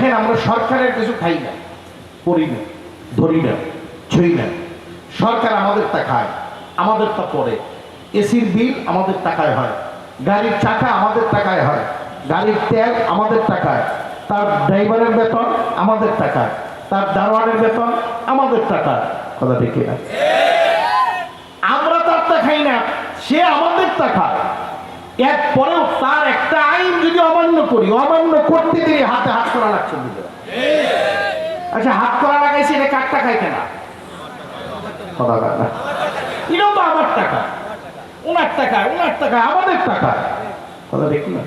দেখেন আমরা সরকারের কিছু খাই না, করি না, ধরি না, ছুঁই না। সরকার আমাদেরটা খায়, আমাদেরটা পড়ে। এসির বিল আমাদের টাকায় হয়, গাড়ির চাকা আমাদের টাকায় হয়, গাড়ির তেল আমাদের টাকায়, তার ড্রাইভারের বেতন আমাদের টাকায়, তার দারোয়ানের বেতন আমাদের টাকায়। কথা ঠিক না? আমরা তারটা খাই না, সে আমাদের টাকা। এরপরেও তার একটা আইন যদি অমান্য করি, অমান্য করতে গিয়ে হাতে হাত করা লাগছে। আচ্ছা, হাত করা লাগাইছে, এটা কার টাকায় কেনা? কথা বলে না, এটাও তো আমার টাকা, ওনার টাকায়, ওনার টাকায়, আমাদের টাকা। কথা ঠিক না?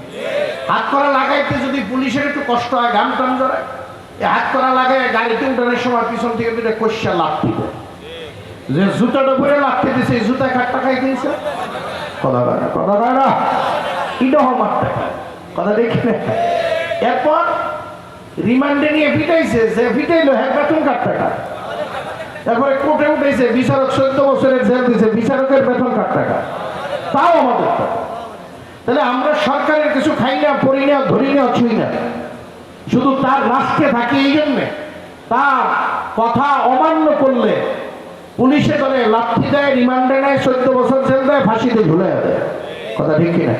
হাত করা লাগাইতে যদি পুলিশের একটু কষ্ট হয়, গান টান জড়ায়, হাত করা লাগাই গাড়িতে উঠানোর সময় পিছন থেকে দুটো কষা লাথি দেয়। যে জুতাটা পরে লাথি দিছে, এই জুতা কার টাকায় কিনছে? কথা বলে না, কথা বলে না, এটাও আমার টাকা। কথা দেখি না? এরপর রিমান্ডে নিয়ে পিটাইছে, যে পিটাইলো হ্যাঁ বেতন কার টাকা। তারপরে কোর্টে উঠেছে, বিচারক 14 বছরের জেল দিয়েছে, বিচারকের বেতন কার টাকা, তাও আমাদের টাকা। তাহলে আমরা সরকারের কিছু খাই না, পড়ি না, ধরি না, ছুঁই না, শুধু তার রাষ্ট্রে থাকি। এই জন্যে তার কথা অমান্য করলে পুলিশে ধরে লাথি দেয়, রিমান্ডে নেয়, 14 বছর জেল দেয়, ফাঁসিতে ঝুলে দেয়। কথা ঠিক কিনা?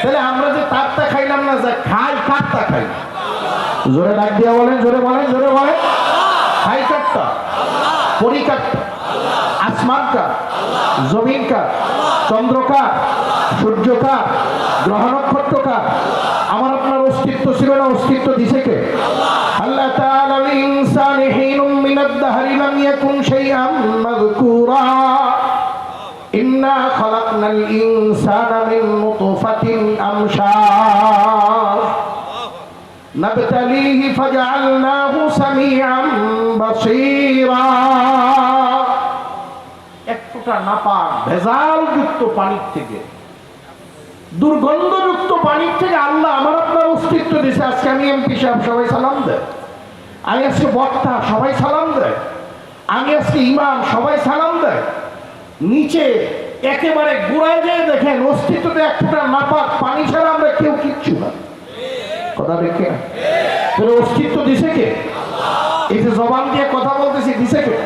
তাহলে আমরা যে তারটা খাইলাম না, যা খাই কারটা খাই? জোরে ডাক দিয়া বলেন, জোরে বলেন, জোরে বলেন। খাই কারটা? পরি কারটা? আসমান কার? জমিন কার? চন্দ্র কার? সূর্য কার? গ্রহ নক্ষত্র কার? আমার আপনার অস্তিত্ব ছিল না, অস্তিত্ব দিছে কে? আল্লাহ তাআলা লিল-ইনসানি হিনুম মিনাদ-দাহরি লাম ইয়াকুন শাইআন মাযকুরা ইন্না খালাকনাল ইনসানা মিন নুতফাতিন আমশাজ নাবতালিহি ফাজআলনাহু সামিআন বাসীরা। এক ফোঁটা নাপাক ভেজালযুক্ত পানির থেকে, দুর্গন্ধযুক্ত পানির থেকে আল্লাহ আমার আপনার অস্তিত্ব দিয়েছে। আজকে আমি এমপি সাহেব, সবাই সালাম দেয়। আমি আজকে বক্তা, সবাই সালাম দেয়। আমি আজকে ইমাম, সবাই সালাম দেয়। নিচে একেবারে গোড়ায় যেয়ে দেখেন অস্তিত্বতে এক ফোঁটা নাপাক পানি ছাড়া আমরা কেউ কিচ্ছু না। কথা দেখে অস্তিত্ব দিছে কে? এই যে জবান দিয়ে কথা বলতেছি, দিছে কে?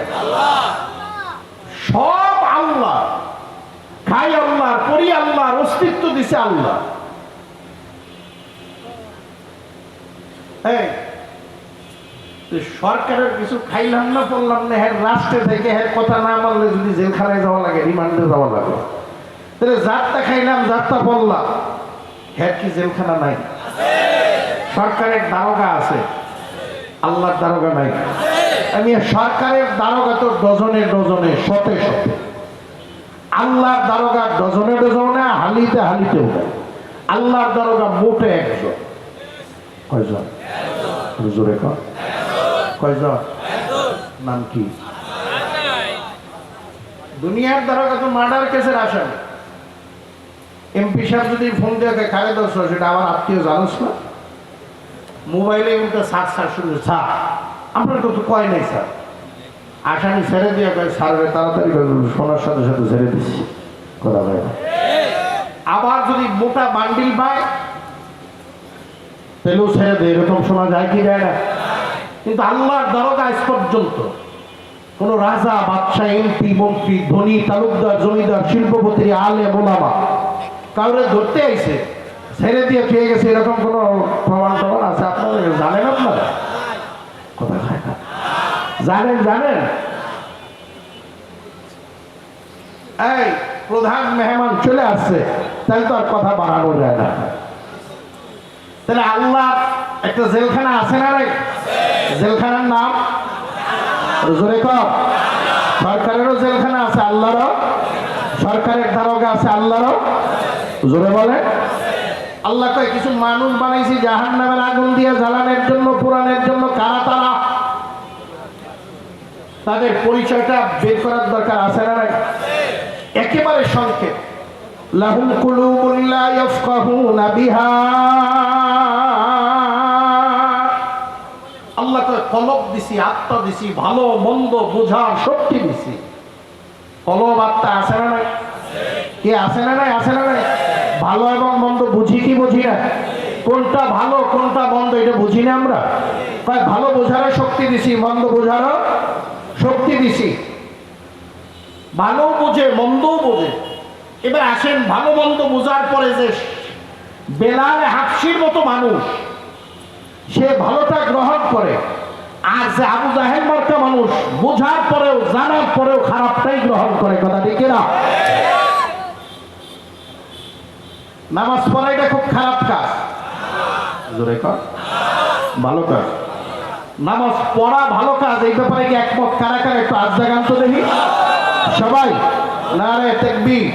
সব আল্লাহ। খাই আল্লাহর, পরি আল্লাহর, অস্তিত্ব দিছে আল্লাহ। সরকারের কিছু খাইলাম না, পড়লাম না, হ্যাঁ রাষ্ট্রে থেকে হ্যাঁ কথা না মানলে যদি জেলখানায় যাওয়া লাগে, রিমান্ডে যাওয়া লাগে, তাহলে যারটা খাইলাম, যারটা বললাম, হ্যাঁ কি জেলখানা নাই? সরকারের দারোগা আছে, আল্লাহর দারোগা নাই। আমি সরকারের দারোগা তো ডজনে ডজনে, শতে শতে। আল্লাহর দারোগা ডজনে ডজনে, হালিতে হালিতেও নেই। আল্লাহর দারোগা মোটে একজন। কয়জন? জোরে কর। কয়জন? নাম কি? দুনিয়ার দারোগা তো মার্ডার কেসের আসামি। এমপি সাহেব যদি ফোন দিয়ে খায় দোষ, সেটা আমার আত্মীয়, জানোস না? মোবাইলে উল্টা সার সার শুরু, স্যার আপনার তো কয় নাই স্যার। আসামি ছেড়ে দিয়ে কয় স্যার তাড়াতাড়ি শোনার সাথে সাথে ছেড়ে দিচ্ছি। কথা বলে না। আবার যদি মোটা বান্ডিল পায় তাহলেও ছেড়ে দেয়, এরকম শোনা যায় কি যায় না? কিন্তু আল্লাহর দারোগা আজ পর্যন্ত কোন রাজা, বাদশাহ, এমপি, মন্ত্রী, ধনী, তালুকদার, জমিদার, শিল্পপতি, আলেম, ওলামা কাউরে ধরতে আইছে ছেড়ে দিয়ে পেয়ে গেছে, এরকম কোন প্রমাণ টমাণ আছে আপনারা জানেন? আপনারা কথা হয় না, জানেন? জানেন? এই প্রধান মেহমান চলে আসছে, তাহলে তো আর কথা বাড়ানো যায় না। তাহলে আল্লাহ একটা জেলখানা আছে না রে? জেলখানার নাম জোরে কর। সরকারেরও জেলখানা আছে, আল্লাহরও। সরকারের দারোগা আছে, আল্লাহরও। জোরে বলে। আল্লাহ কয় কিছু মানুষ বানাইছি জাহান্নামের আগুন দিয়ে জ্বালানোর জন্য, পোড়ানোর জন্য। কারা তারা? তাদের পরিচয়টা বের করার দরকার আছে না? একেবারে সংক্ষেপ। লাহুম কুলুবুন লা ইয়াফকাহুনা বিহা। আল্লাহ কয় কলব দিছি, আত্মা দিছি, ভালো মন্দ বোঝার শক্তি দিছি। কলব আত্মা আছে না নাই? কে আছে না নাই? আছে না নাই? ভালো এবং মন্দ বুঝি কি বুঝি না? কোনটা ভালো কোনটা মন্দ এটা বুঝি না আমরা। ভালো বোঝারও শক্তি দিছি, মন্দ বোঝারও শক্তি দিছি। ভালো বোঝে মন্দও বোঝে। এবার আসেন ভালো মন্দ বোঝার পরে যে বেলাল হাফসির মতো মানুষ সে ভালোটা গ্রহণ করে, আর যে আবু জাহেল মার্কা মানুষ বোঝার পরেও জানার পরেও খারাপটাই গ্রহণ করে। কথা ঠিক না? নামাজ পড়াইটা খুব খারাপ কাজ, জোরে কর, ভালো কাজ। নামাজ পড়া ভালো কাজ, এই ব্যাপারে কি একমত? কারা কারা একটু আজ জাগান তো দেখি সবাই। নারে তাকবীর।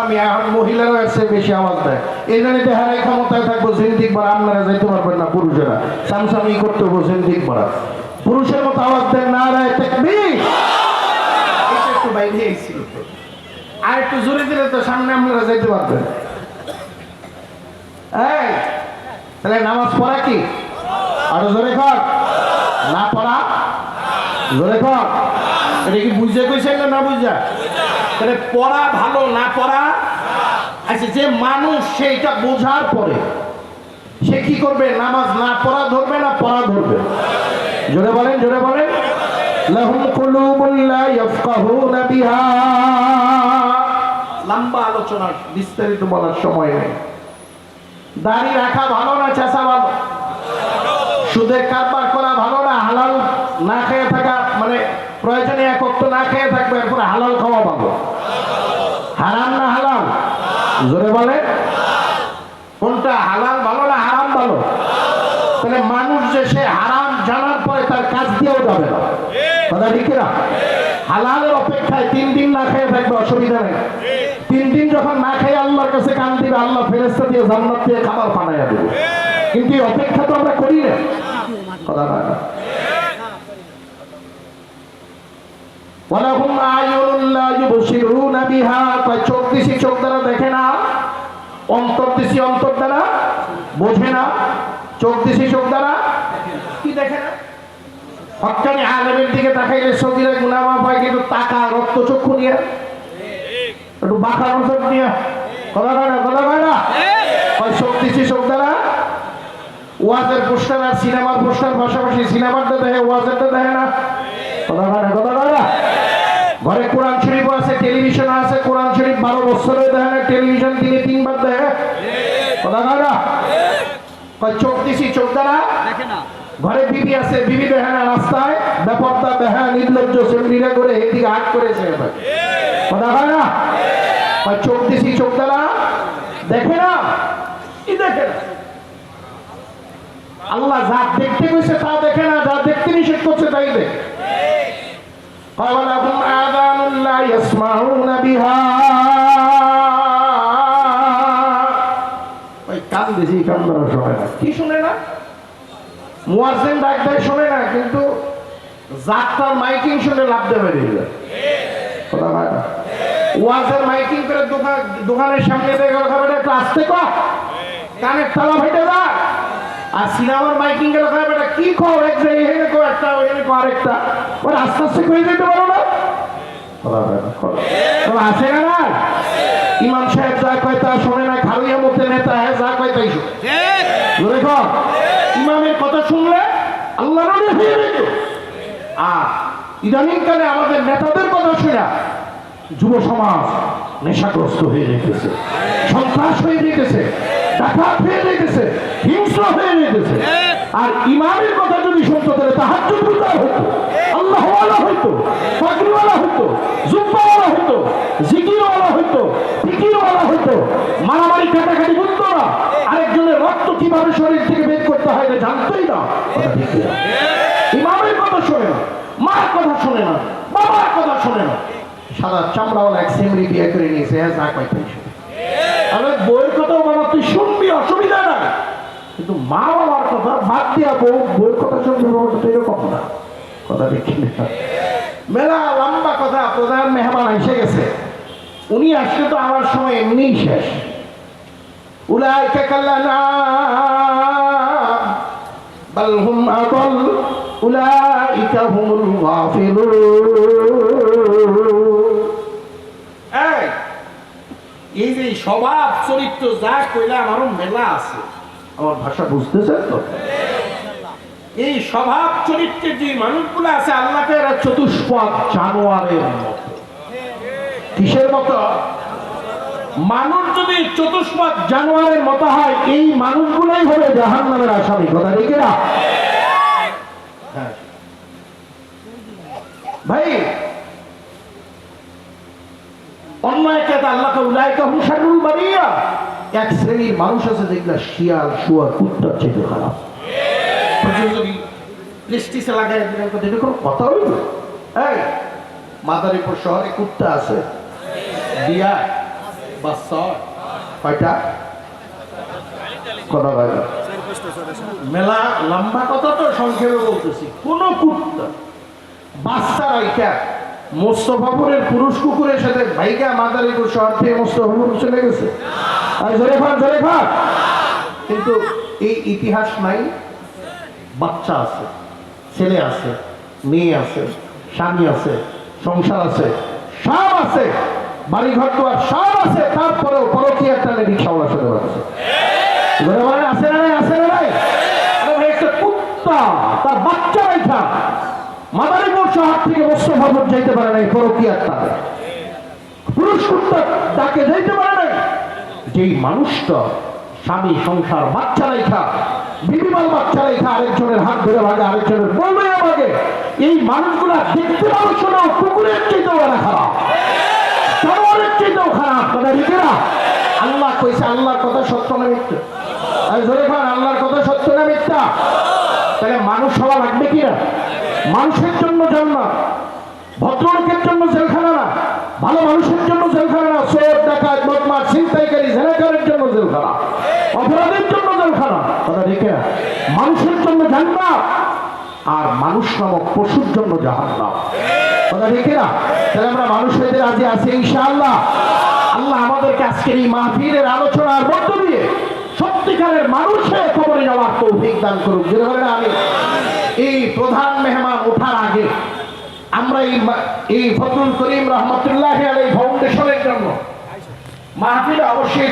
আমি এখন মহিলারা এসে বেশি আওয়াজ দেয়, এই জন্য দেহারাই ক্ষমতায় থাকবো জিন্দিক বার, আপনারা যাইতে পারবেন না পুরুষেরা, সামসামি করতে হবো জিন্দিক বার। পুরুষের মতো আওয়াজ দেন নারে তাকবীর। এটা একটু বাইরে এসেছিল, আর একটু জোরে দিলে তো সামনে আপনারা যাইতে পারবেন। এই তাহলে নামাজ পড়া কি? আরো জোরে কর। না পড়া জোরে কর। এটা কি বুঝে কইছেন না বুঝা? তাহলে পড়া ভালো, না পড়া। আচ্ছা, যে মানুষ সেইটা বোঝার পরে সে কি করবে? নামাজ না পড়া ধরবে না পড়া ধরবে? জোরে বলেন, জোরে বলেন। লাহুম কুলুবুন লা ইয়াফকাহুনা বিহা। লম্বা আলোচনা, বিস্তারিত বলার সময় নেই। দাড়ি রাখা ভালো না চেঁচা ভালো? সুদের কারবার করা ভালো না হালাল না খেয়ে থাকা, মানে প্রয়োজনে এক ওয়াক্ত না খেয়ে থাকবে, এরপরে হালাল খাওয়া ভালো? হারাম না হালাল? জোরে বলে। কোনটা হালাল ভালো না হারাম ভালো? তাহলে মানুষ যে সে হারাম জানার পরে তার কাজ দিয়েও যাবে না। কথা ঠিক না? হালালের অপেক্ষায় 3 দিন না খেয়ে থাকবে, অসুবিধা নেই। 3 দিন যখন না খেয়ে আল্লাহর কাছে কান দিবে, আল্লাহ ফেরেশতা দিয়ে জান্নাত দিয়ে খাবার বানাইয়া দেবে। কিন্তু এই অপেক্ষা তো আমরা করি না। কথা না। ওয়ালাহুম আয়ুনুন লা ইউবসিরুনা বিহা। চোখ দিছি চোখ দ্বারা দেখে না, অন্তর দিছি অন্তর দ্বারা বোঝে না। চোখ দিছি চোখ দ্বারা কি দেখে না? হক্কানি আলেমের দিকে তাকাইলে সগীরা গুনাহ মাফ হয়, কিন্তু তাকা রক্ত চক্ষু নিয়ে একটু বাঁকা নজর নিয়ে কথা কয় না, কথা কয় না। চোখ দিছি চোখ দ্বারা। ওয়াজের পোস্টার আর সিনেমার পোস্টার পাশাপাশি, সিনেমারটা দেখে ওয়াজেরটা দেখে না। কথা কয় না, কথা কয় না। ঘরে কোরআন শরীফ আছে, টেলিভিশন আছে, কোরআন শরীফ 12 বছরে দেখে না, টেলিভিশন দিনে 3 বার দেখে। কথা কয় না। চোখ দিছি চোখ দ্বারা দেখে না। ঘরে বিবি আছে, বিবি দেখে না, রাস্তায় বেপরদা দেখে, নির্লজ্জ সেমরিরা করে এদিকে হাত করেছে। কথা কয় না। চোখ দিছি চোখ দ্বারা দেখে না, কি দেখে না? আল্লাহ যা দেখতে কইছে তা দেখে না, যা দেখতে নিষেধ করছে তাই দেখে। ওয়ালাহুম আযানুন লা ইয়াসমাউনা বিহা। ওই কান দিছি, কান ধরা শোনে না। কি শুনে না? মুয়াজ্জিন ডাক দেয় শোনে না, কিন্তু যাত্রার মাইকিং শুনে লাভ দেবে না। কথা হয় না। ওয়াজের মাইকিং করে দোকানের সামনে দেখে খাবার একটু আসতে কর, কানের তালা ফেটে যা। আর সিনেমার মাইকিং এর খাবার এটা কি খবর, এক জায়গায় এখানে কো একটা, ওখানে কো আরেকটা, ওর আস্তে আস্তে করে যেতে পারো না। কথা হয় না। তোমরা আসে না? ইমাম সাহেব যা কয় তা শোনে না, খারুইয়া মধ্যে নেতা হ্যাঁ যা কয় তাই শোনে। দেখো ইমামের কথা শুনলে আল্লাহ রাজি হয়ে যেত। আর ইদানিং কালে আমাদের নেতাদের কথা শুনে যুব সমাজ নেশাগ্রস্ত হয়ে যেতেছে, সন্ত্রাস হয়ে যেতেছে, ডাকাত হয়ে যেতেছে, হিংস্র হয়ে যেতেছে। আর ইমামের কথা যদি শুনতো তাহলে তাহাজ্জুদ গুজার হতো, আল্লাহওয়ালা হইতো, পাগড়িওয়ালা হইতো, জুব্বাওয়ালা হইতো, জিকিরওয়ালা হইতো, ফিকিরওয়ালা হইতো, মারামারি কাটাকাটি বুঝতো না, আরেকজনের রক্ত কিভাবে শরীর থেকে বের করতে হয় এটা জানতোই না। ইমামের কথা শোনে না, মার কথা শোনে না, বাবার কথা শোনে না। সাদা চামড়াওয়ালা এক সেমরি বিয়ে করে নিয়েছে, হ্যাঁ যা কয় তাই শোনে। আরে বইয়ের কথাও বাবা তুই শুনবি, অসুবিধা না, কিন্তু মা বাবার কথা বাদ দিয়া বইয়ের কথা শুনবি, এরকম না। কথা দেখি না। মেলা লম্বা কথা। প্রধান মেহমান এসে গেছে, উনি আসলে তো আমার সময় এমনিই শেষ। উলাইকা কাল্লানাম বাল হুম আদাল উলাইকা হুমুল গাফিলুন। এই যে স্বভাব চরিত্র যা কইলাম আরো মেলা আছে। আমার ভাষা বুঝতেছেন তো? এই স্বভাব চরিত্রের যে মানুষগুলো আছে আল্লাহকে এরা চতুষ্পদ জানোয়ারের মতো। কিসের মতো? মানুষ যদি চতুষ্পদ জানোয়ারের মতো হয়, এই মানুষগুলাই হবে জাহান্নামের আসামি। কথা ঠিক না? ভাই অন্য একটা আল্লাহকে উলাইকা হুম শাররুল বারিয়া, এক শ্রেণীর মানুষ আছে যেগুলা শিয়াল শুয়ার কুত্তার চেয়ে খারাপ। যদি প্রেস্টিজে লাগাই দিলাম এটা কোনো কথা হইল? এই মাদারীপুর শহরে কুত্তা আছে দিয়া বাচ্চা কয়টা? কথা বলে মেলা লম্বা কথা তো সংক্ষেপে বলতেছি। কোন কুত্তা বাচ্চা রাইখা মোস্তফাপুরের পুরুষ কুকুরের সাথে ভাইকা মাদারীপুর শহর থেকে মোস্তফাপুর চলে গেছে। আর জোরে ফাঁক। কিন্তু এই ইতিহাস নাই। বাচ্চা আছে, ছেলে আছে, মেয়ে আছে, স্বামী আছে, সংসার আছে, সব আছে, বাড়িঘর তো আর সব আছে, তারপরেও পরকীয়ার টানে রিক্সাওয়ালার সাথে আছে। আছে না নাই? আছে না নাই? আরে ভাই একটা কুত্তা তার বাচ্চা রেখা মাদারীপুর শহর থেকে মোস্তফাপুর যাইতে পারে নাই পরকীয়ার টানে। পুরুষ কুত্তা তাকে যাইতে পারে নাই। যেই মানুষটা স্বামী সংসার বাচ্চা রেখা বিবিমাল বাচ্চা রেখা আরেকজনের হাত ধরে ভাগে, আরেকজনের বলবে আমাকে, এই মানুষগুলা দেখতে পাবো শোনো কুকুরের চেয়েও এরা খারাপ, জানোয়ারের চেয়েও খারাপ। কথা ঠিক না? আল্লাহ কইছে আল্লাহর কথা সত্য না মিথ্যা? আর ধরে খান আল্লাহর কথা সত্য না মিথ্যা? তাহলে মানুষ হওয়া লাগবে কিনা? মানুষের জন্য জান্নাত, ভদ্রলোকের জন্য জেলখানা না, ভালো মানুষের জন্য জেলখানা না, চোর ডাকাত বদমাশ ছিনতাইকারী জেনাকারের জন্য জেলখানা, অপরাধের জন্য জেলখানা। কথা ঠিক না? মানুষের জন্য জান্নাত আর মানুষ নামক পশুর জন্য জাহান্নাম। কথা ঠিক না? তাহলে আমরা মানুষ হইতে রাজি আছি ইনশাআল্লাহ। আল্লাহ আমাদেরকে আজকের এই মাহফিলের আলোচনার মধ্য দিয়ে সত্যিকারের মানুষের খবরে যাওয়ার তৌফিক দান করুক। যে ধরে আমি এই প্রধান মেহমান ওঠার আগে আমরা এই ফজলুল করিম রহমতুল্লাহ আলাইহি ফাউন্ডেশনের জন্য মাহফিলে অবশ্যই